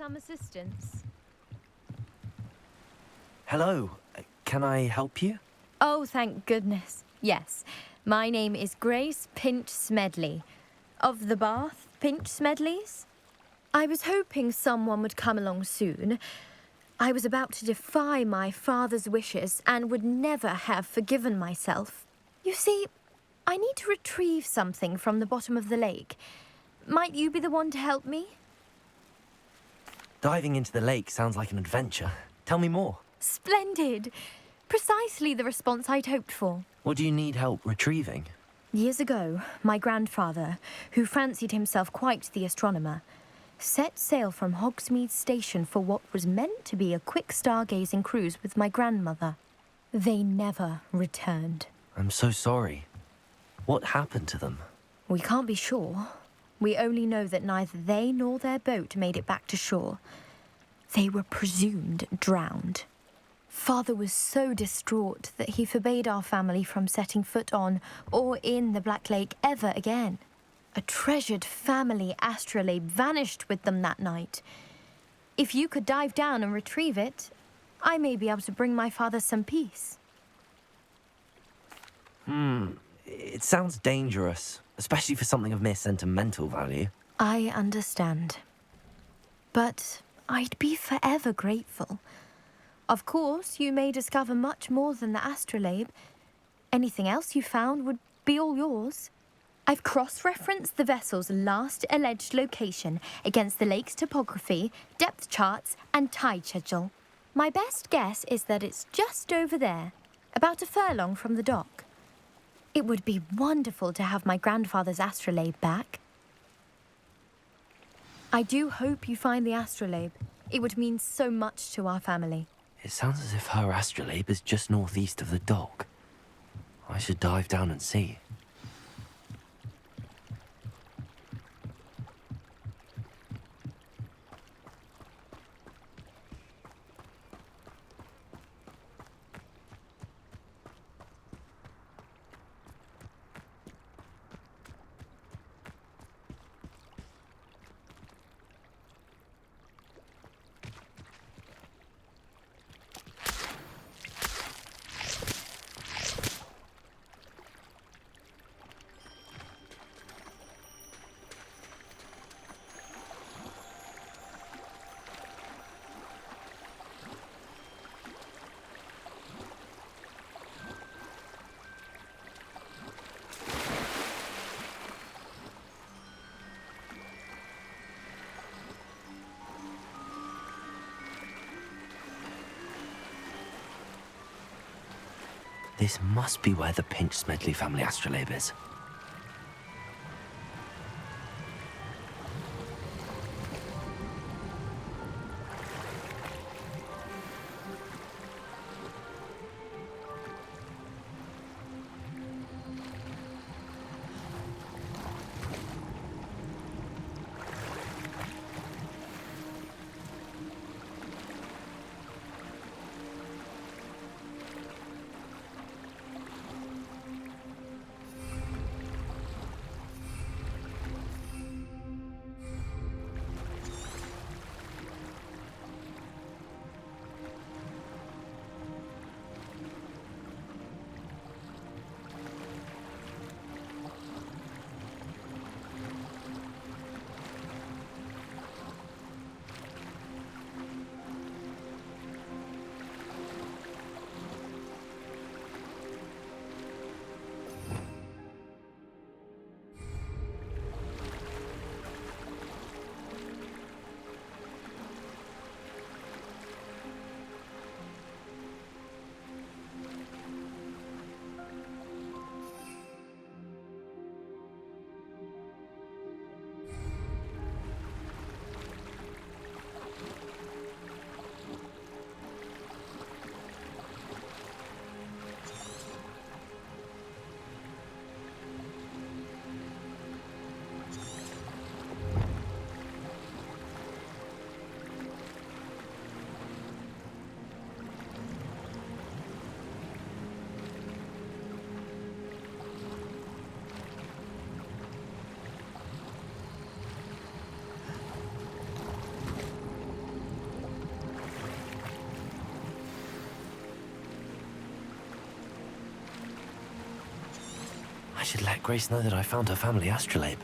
some assistance? Hello, can I help you? Oh, thank goodness. Yes, my name is Grace Pinch Smedley, of the Bath Pinch Smedleys. I was hoping someone would come along soon. I was about to defy my father's wishes and would never have forgiven myself. You see, I need to retrieve something from the bottom of the lake. Might you be the one to help me? Diving into the lake sounds like an adventure. Tell me more. Splendid! Precisely the response I'd hoped for. What do you need help retrieving? Years ago, my grandfather, who fancied himself quite the astronomer, set sail from Hogsmeade Station for what was meant to be a quick stargazing cruise with my grandmother. They never returned. I'm so sorry. What happened to them? We can't be sure. We only know that neither they nor their boat made it back to shore. They were presumed drowned. Father was so distraught that he forbade our family from setting foot on or in the Black Lake ever again. A treasured family astrolabe vanished with them that night. If you could dive down and retrieve it, I may be able to bring my father some peace. It sounds dangerous, especially for something of mere sentimental value. I understand. But I'd be forever grateful. Of course, you may discover much more than the astrolabe. Anything else you found would be all yours. I've cross-referenced the vessel's last alleged location against the lake's topography, depth charts, and tide schedule. My best guess is that it's just over there, about a furlong from the dock. It would be wonderful to have my grandfather's astrolabe back. I do hope you find the astrolabe. It would mean so much to our family. It sounds as if her astrolabe is just northeast of the dock. I should dive down and see. This must be where the Pinch Smedley family astrolabe is. I should let Grace know that I found her family astrolabe.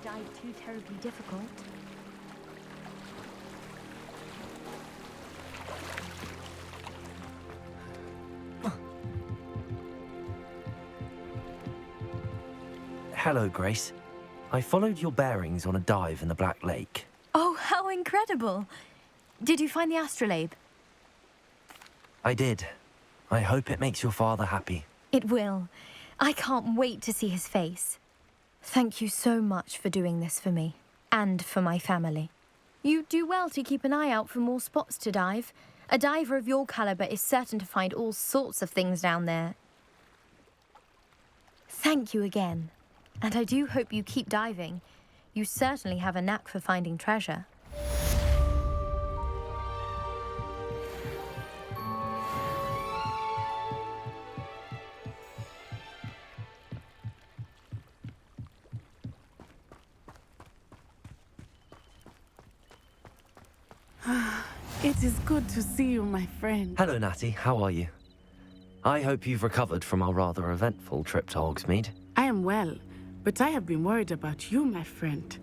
Dive too terribly difficult. Hello, Grace. I followed your bearings on a dive in the Black Lake. Oh, how incredible! Did you find the astrolabe? I did. I hope it makes your father happy. It will. I can't wait to see his face. Thank you so much for doing this for me, and for my family. You do well to keep an eye out for more spots to dive. A diver of your caliber is certain to find all sorts of things down there. Thank you again, and I do hope you keep diving. You certainly have a knack for finding treasure. It is good to see you, my friend. Hello, Natty. How are you? I hope you've recovered from our rather eventful trip to Hogsmeade. I am well, but I have been worried about you, my friend.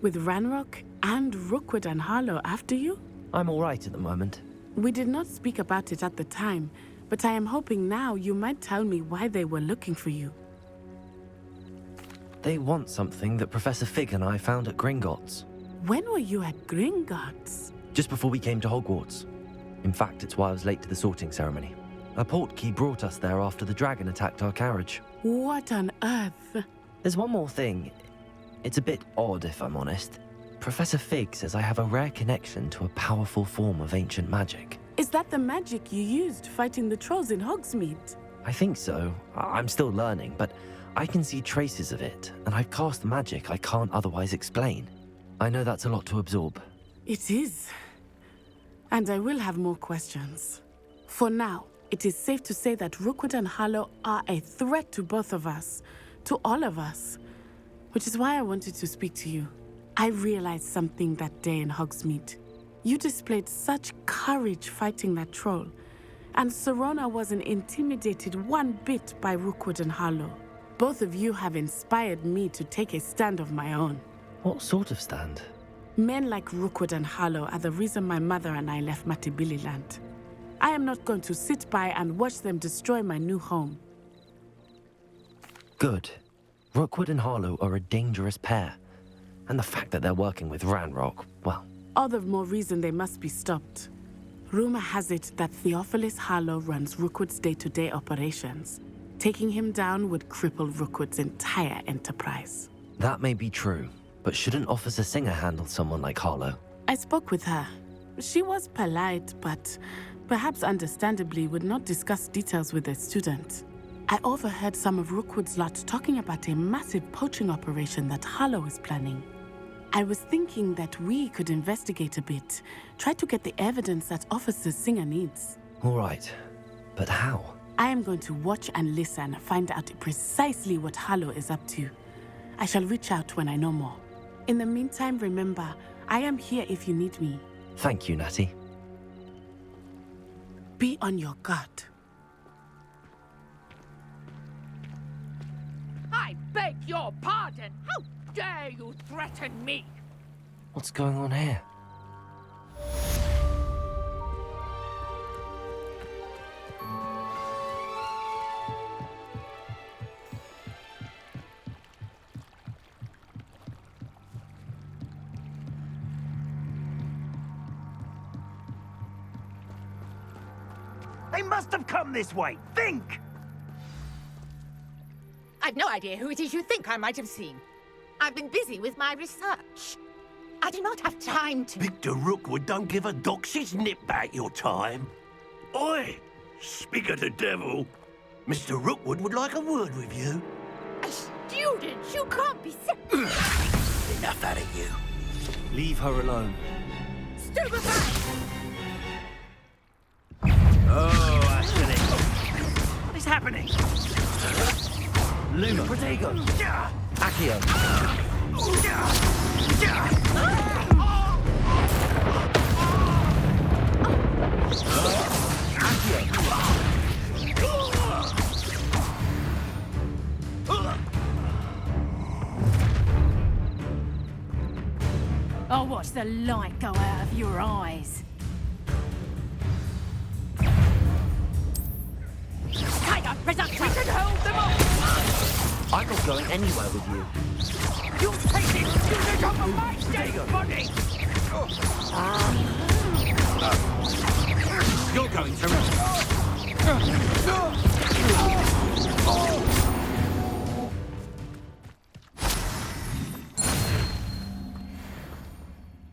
With Ranrock and Rookwood and Harlow after you? I'm all right at the moment. We did not speak about it at the time, but I am hoping now you might tell me why they were looking for you. They want something that Professor Fig and I found at Gringotts. When were you at Gringotts? Just before we came to Hogwarts. In fact, it's why I was late to the sorting ceremony. A portkey brought us there after the dragon attacked our carriage. What on earth? There's one more thing. It's a bit odd, if I'm honest. Professor Fig says I have a rare connection to a powerful form of ancient magic. Is that the magic you used fighting the trolls in Hogsmeade? I think so. I'm still learning, but I can see traces of it, and I've cast magic I can't otherwise explain. I know that's a lot to absorb. It is. And I will have more questions. For now, it is safe to say that Rookwood and Harlow are a threat to both of us, to all of us, which is why I wanted to speak to you. I realized something that day in Hogsmeade. You displayed such courage fighting that troll, and Serona wasn't intimidated one bit by Rookwood and Harlow. Both of you have inspired me to take a stand of my own. What sort of stand? Men like Rookwood and Harlow are the reason my mother and I left Matibili land. I am not going to sit by and watch them destroy my new home. Good. Rookwood and Harlow are a dangerous pair. And the fact that they're working with Ranrock, well... All the more reason they must be stopped. Rumor has it that Theophilus Harlow runs Rookwood's day-to-day operations. Taking him down would cripple Rookwood's entire enterprise. That may be true, but shouldn't Officer Singer handle someone like Harlow? I spoke with her. She was polite, but perhaps understandably would not discuss details with a student. I overheard some of Rookwood's lot talking about a massive poaching operation that Harlow is planning. I was thinking that we could investigate a bit, try to get the evidence that Officer Singer needs. All right, but how? I am going to watch and listen, find out precisely what Harlow is up to. I shall reach out when I know more. In the meantime, remember, I am here if you need me. Thank you, Natty. Be on your guard. I beg your pardon! How dare you threaten me? What's going on here? They must have come this way. Think! I've no idea who it is you think I might have seen. I've been busy with my research. I do not have time to... Victor Rookwood don't give a doxy's nip back your time. Oi! Speak of the devil. Mr. Rookwood would like a word with you. A Prudence, you can't be Enough out of you. Leave her alone. stupefied! Oh, Ashley. What is happening? Luma. Protego. Accio. I'll watch the light go out of your eyes. Tiger, presumption! We can hold them off! I'm not going anywhere with you. You take it! You take over my dead body! You're going to...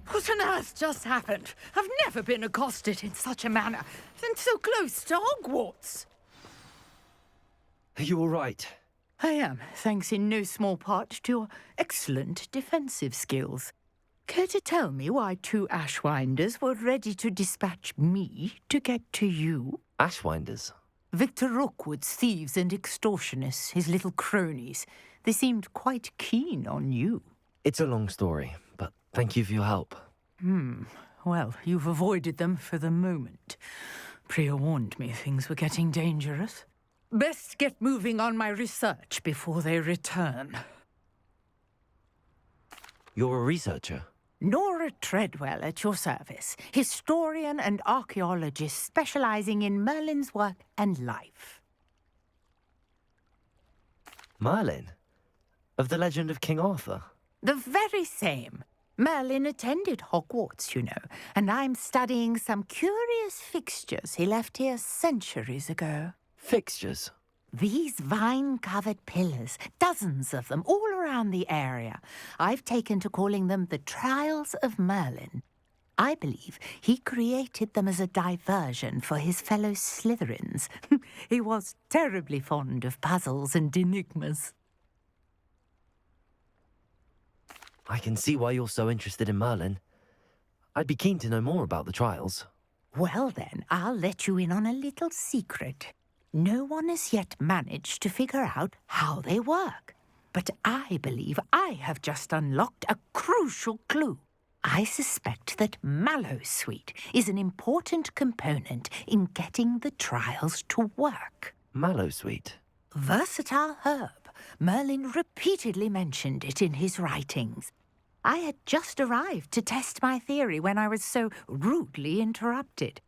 What on earth just happened? I've never been accosted in such a manner, and so close to Hogwarts. Are you all right? I am, thanks in no small part to your excellent defensive skills. Care to tell me why two Ashwinders were ready to dispatch me to get to you? Ashwinders. Victor Rookwood's thieves and extortionists, his little cronies. They seemed quite keen on you. It's a long story, but thank you for your help. Well, you've avoided them for the moment. Priya warned me things were getting dangerous. Best get moving on my research before they return. You're a researcher. Nora Treadwell at your service, historian and archaeologist specializing in Merlin's work and life. Merlin? Of the legend of King Arthur? The very same. Merlin attended Hogwarts, you know, and I'm studying some curious fixtures he left here centuries ago. Fixtures? These vine-covered pillars, dozens of them, all around the area. I've taken to calling them the Trials of Merlin. I believe he created them as a diversion for his fellow Slytherins. He was terribly fond of puzzles and enigmas. I can see why you're so interested in Merlin. I'd be keen to know more about the trials. Well then, I'll let you in on a little secret. No one has yet managed to figure out how they work. But I believe I have just unlocked a crucial clue. I suspect that Mallowsweet is an important component in getting the trials to work. Mallowsweet. Versatile herb. Merlin repeatedly mentioned it in his writings. I had just arrived to test my theory when I was so rudely interrupted.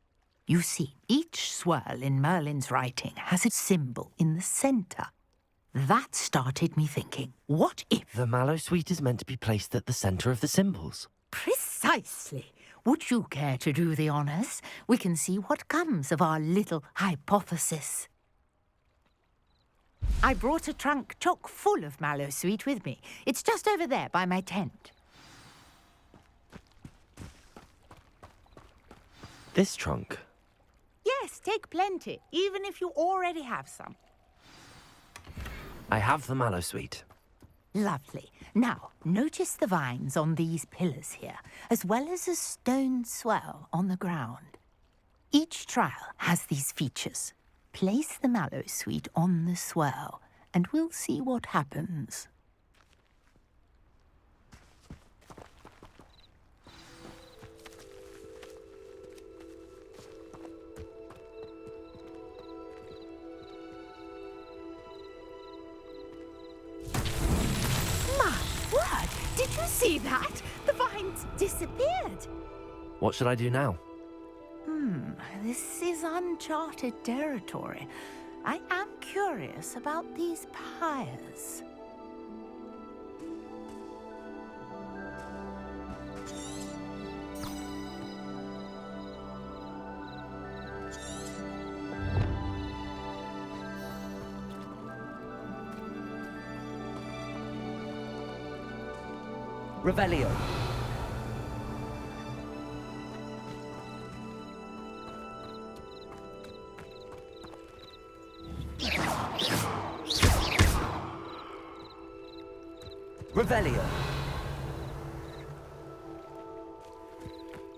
You see, each swirl in Merlin's writing has a symbol in the centre. That started me thinking, what if... The Mallowsweet is meant to be placed at the centre of the symbols. Precisely. Would you care to do the honours? We can see what comes of our little hypothesis. I brought a trunk chock full of Mallowsweet with me. It's just over there by my tent. This trunk? Yes, take plenty, even if you already have some. I have the Mallowsweet. Lovely. Now, notice the vines on these pillars here, as well as a stone swell on the ground. Each trial has these features. Place the Mallowsweet on the swell, and we'll see what happens. My word! Did you see that? The vines disappeared. What should I do now? This is uncharted territory. I am curious about these pyres. Revelio. Revelio.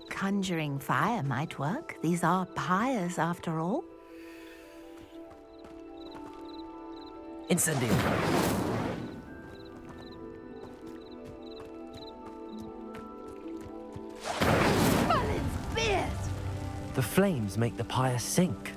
Conjuring fire might work. These are pyres, after all. Incendio. The flames make the pyre sink.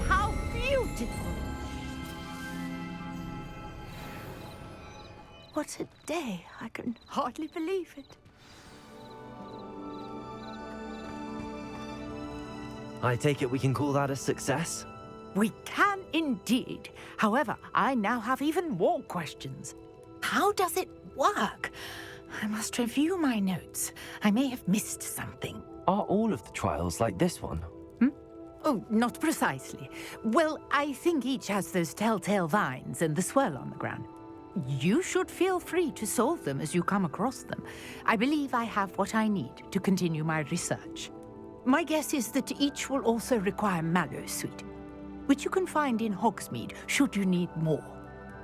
How beautiful! What a day. I can hardly believe it. I take it we can call that a success? We can indeed. However, I now have even more questions. How does it work? I must review my notes. I may have missed something. Are all of the trials like this one? Oh, not precisely. Well, I think each has those telltale vines and the swirl on the ground. You should feel free to solve them as you come across them. I believe I have what I need to continue my research. My guess is that each will also require mallow sweet, which you can find in Hogsmeade should you need more.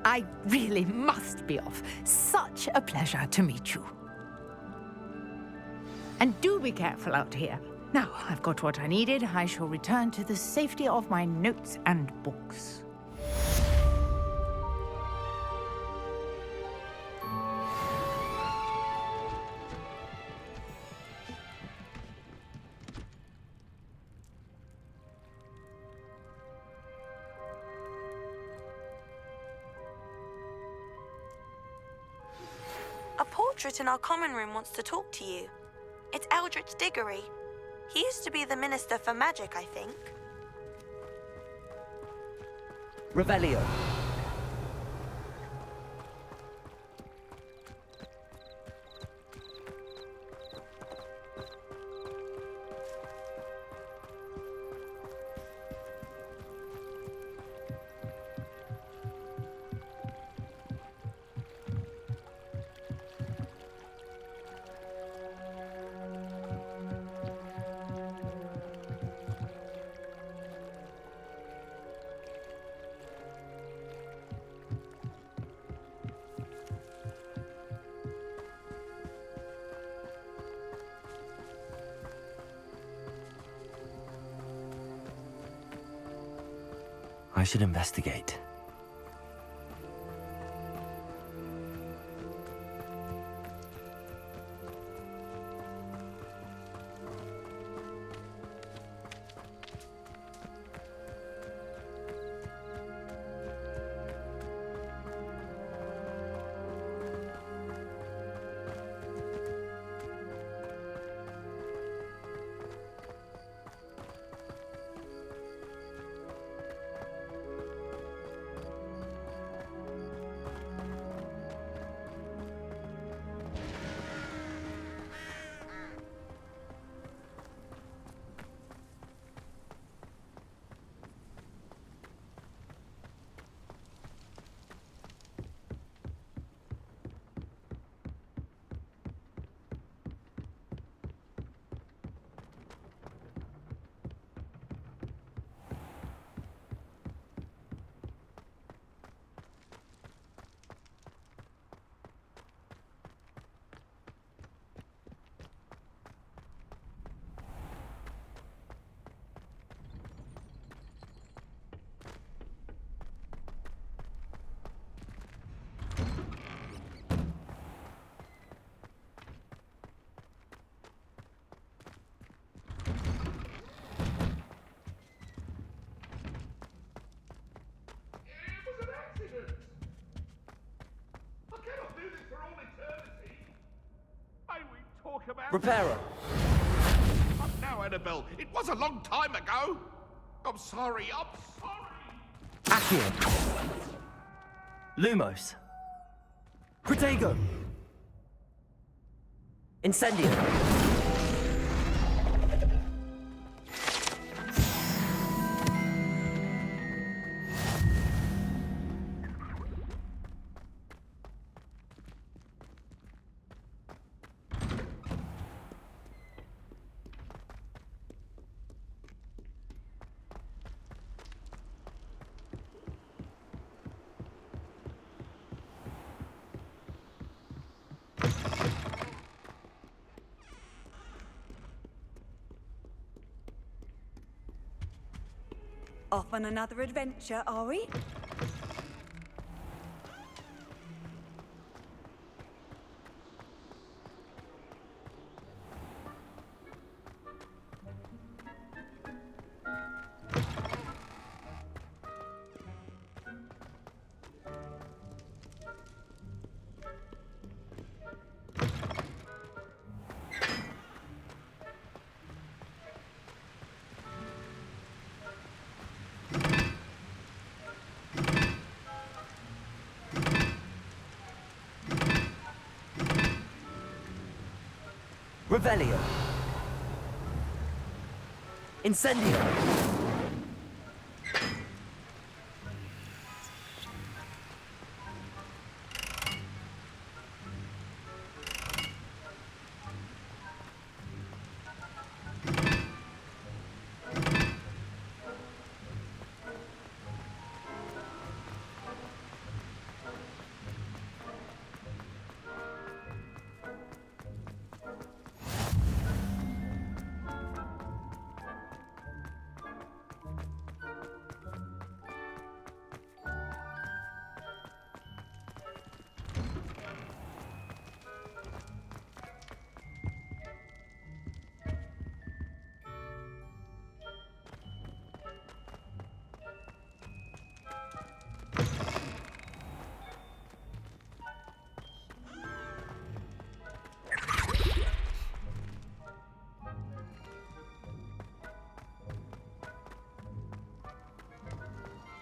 I really must be off. Such a pleasure to meet you. And do be careful out here. Now I've got what I needed, I shall return to the safety of my notes and books. A portrait in our common room wants to talk to you. It's Eldritch Diggory. He used to be the Minister for Magic, I think. Revelio. I should investigate. Reparo. Not now, Annabelle. It was a long time ago. I'm sorry. Accio. Lumos. Protego. Incendio. Off on another adventure, are we? Revelio. Incendio.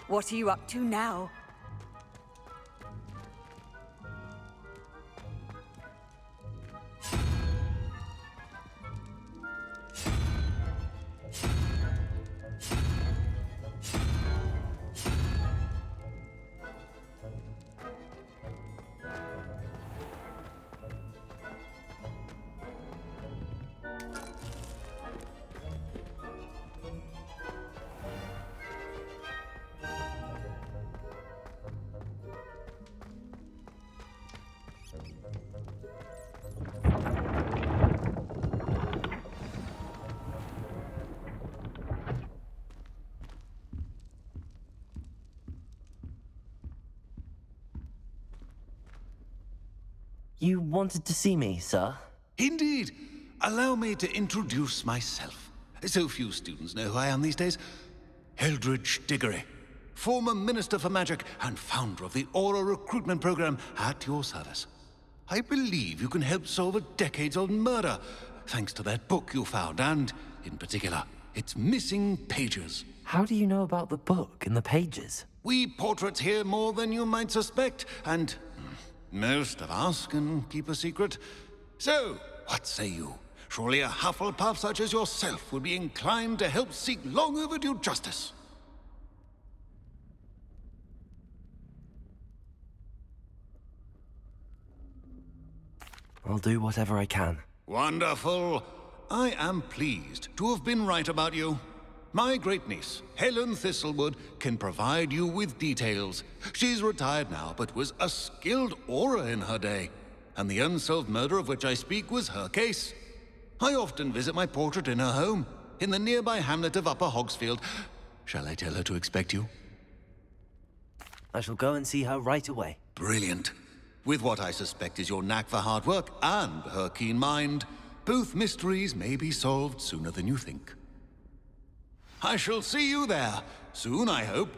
What are you up to now? You wanted to see me, sir? Indeed. Allow me to introduce myself. So few students know who I am these days. Eldridge Diggory, former Minister for Magic and founder of the Aura Recruitment Program at your service. I believe you can help solve a decades-old murder, thanks to that book you found, and, in particular, its missing pages. How do you know about the book and the pages? We portraits hear more than you might suspect, and most of us can keep a secret. So, what say you? Surely a Hufflepuff such as yourself would be inclined to help seek long overdue justice. I'll do whatever I can. Wonderful. I am pleased to have been right about you. My great-niece, Helen Thistlewood, can provide you with details. She's retired now, but was a skilled aura in her day. And the unsolved murder of which I speak was her case. I often visit my portrait in her home, in the nearby hamlet of Upper Hogsfield. Shall I tell her to expect you? I shall go and see her right away. Brilliant. With what I suspect is your knack for hard work and her keen mind, both mysteries may be solved sooner than you think. I shall see you there, soon I hope.